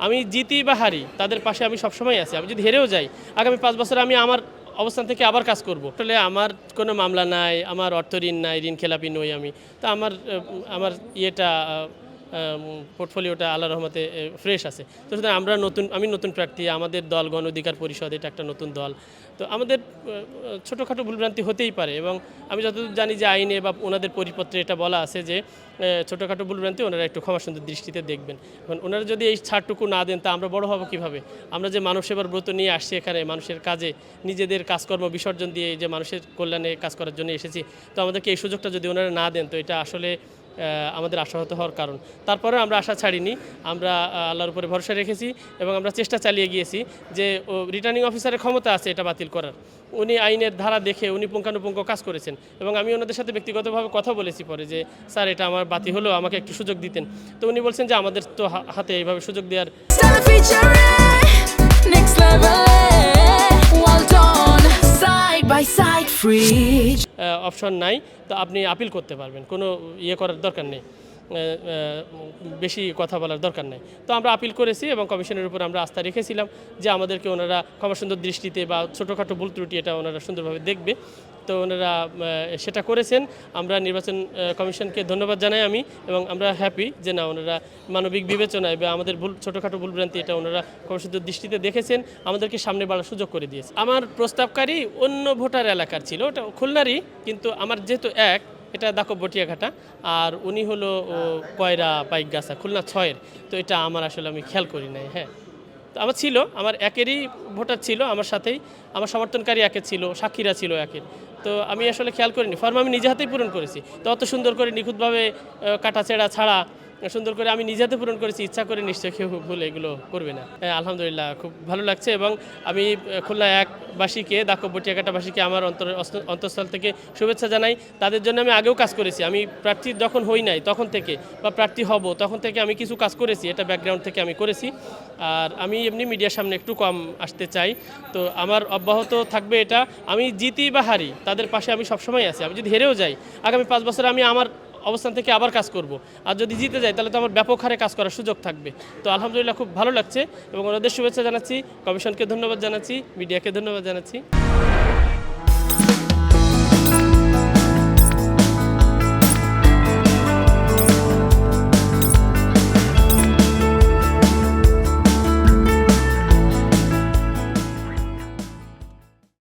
আমি জিতি বা হারি তাদের পাশে আমি সবসময় আছি। আমি যদি হেরেও যাই আগামী ৫ বছর আমি আমার অবস্থান থেকে আবার কাজ করব। আসলে আমার কোনো মামলা নাই, আমার অর্থ ঋণ নাই, ঋণ খেলাপি নই আমি। তো আমার ইয়েটা পোর্টফোলিওটা আল্লাহর রহমতে ফ্রেশ আছে। তো সুতরাং আমি নতুন প্রার্থী, আমাদের দল গণ অধিকার পরিষদ এটা একটা নতুন দল। তো আমাদের ছোটোখাটো ভুলভ্রান্তি হতেই পারে এবং আমি যতদূর জানি যে আইনে বা ওনাদের পরিপত্রে এটা বলা আছে যে ছোটোখাটো ভুলভ্রান্তি ওনারা একটু ক্ষমাসুন্দর দৃষ্টিতে দেখবেন। এখন ওনারা যদি এই ছাড়টুকু না দেন তা আমরা বড় হব কীভাবে? আমরা যে মানব সেবার ব্রত নিয়ে আসছি এখানে মানুষের কাজে নিজেদের কাজকর্ম বিসর্জন দিয়ে যে মানুষের কল্যাণে কাজ করার জন্য এসেছি, তো আমাদেরকে এই সুযোগটা যদি ওনারা না দেন তো এটা আসলে আমাদের আশাহত হওয়ার কারণ। তারপরেও আমরা আশা ছাড়িনি, আমরা আল্লাহর উপরে ভরসা রেখেছি এবং আমরা চেষ্টা চালিয়ে গিয়েছি যে রিটার্নিং অফিসারের ক্ষমতা আছে এটা বাতিল করার। উনি আইনের ধারা দেখে উনি পুঙ্খানুপুঙ্খ কাজ করেছেন এবং আমি ওনাদের সাথে ব্যক্তিগতভাবে কথা বলেছি পরে যে স্যার এটা আমার বাতিল হলো, আমাকে একটু সুযোগ দিতেন। তো উনি বলছেন যে আমাদের তো হাতে এইভাবে সুযোগ দেওয়ার অপশন নাই। তো আপনি আপিল করতে পারবেন, কোনো ইয়ে করার দরকার নেই, বেশি কথা বলার দরকার নেই। তো আমরা আপিল করেছি এবং কমিশনের উপর আমরা আস্থা রেখেছিলাম যে আমাদেরকে ওনারা ক্ষমাসুন্দর দৃষ্টিতে বা ছোটোখাটো ভুল ত্রুটি এটা ওনারা সুন্দরভাবে দেখবে। তো ওনারা সেটা করেছেন। আমরা নির্বাচন কমিশনকে ধন্যবাদ জানাই আমি, এবং আমরা হ্যাপি যে না ওনারা মানবিক বিবেচনায় বা আমাদের ছোটোখাটো ভুলভ্রান্তি এটা ওনারা ক্ষমাসুন্দর দৃষ্টিতে দেখেছেন, আমাদেরকে সামনে বাড়ার সুযোগ করে দিয়েছে। আমার প্রস্তাবকারী অন্য ভোটার এলাকার ছিল, ওটা খুলনারই, কিন্তু আমার যেহেতু এটা দাকব বটিয়াঘাটা, আর উনি হলো কয়রা পাইকগাছা খুলনা 6-এর। তো এটা আমার আসলে আমি খেয়াল করি নাই। হ্যাঁ, তো আমার ছিল, আমার একেরই ভোটার ছিল আমার সাথেই, আমার সমর্থনকারী একের ছিল, সাক্ষীরা ছিল একের। তো আমি আসলে খেয়াল করিনি, ফর্ম আমি নিজে হাতেই পূরণ করেছি। তো অত সুন্দর করে নিখুঁতভাবে কাটাছেঁড়া ছাড়া সুন্দর করে আমি নিজে হাতে পূরণ করেছি, ইচ্ছা করে নিশ্চয়ই কেউ ভুল এগুলো করবে না। আলহামদুলিল্লাহ খুব ভালো লাগছে এবং আমি খুলনা একবাসীকে, দাকব বটিয়াঘাটাবাসীকে আমার অন্তঃস্থল থেকে শুভেচ্ছা জানাই। তাদের জন্য আমি আগেও কাজ করেছি, আমি প্রার্থী যখন হই নাই তখন থেকে, বা প্রার্থী হব তখন থেকে আমি কিছু কাজ করেছি, এটা ব্যাকগ্রাউন্ড থেকে আমি করেছি। আর আমি এমনি মিডিয়ার সামনে একটু কম আসতে চাই, তো আমার অব্যাহত থাকবে এটা। আমি জিতি বা হারি তাদের পাশে আমি সবসময় আছি। আমি যদি হেরেও যাই আগামী 5 বছর আমি আমার অবস্থান থেকে আবার কাজ করব। আর যদি জিতে যাই তাহলে তো আমার ব্যাপক হারে কাজ করার সুযোগ থাকবে। তো আলহামদুলিল্লাহ খুব ভালো লাগছে এবং ওনাদের শুভেচ্ছা জানাচ্ছি, কমিশনকে ধন্যবাদ জানাচ্ছি, মিডিয়াকে ধন্যবাদ জানাচ্ছি।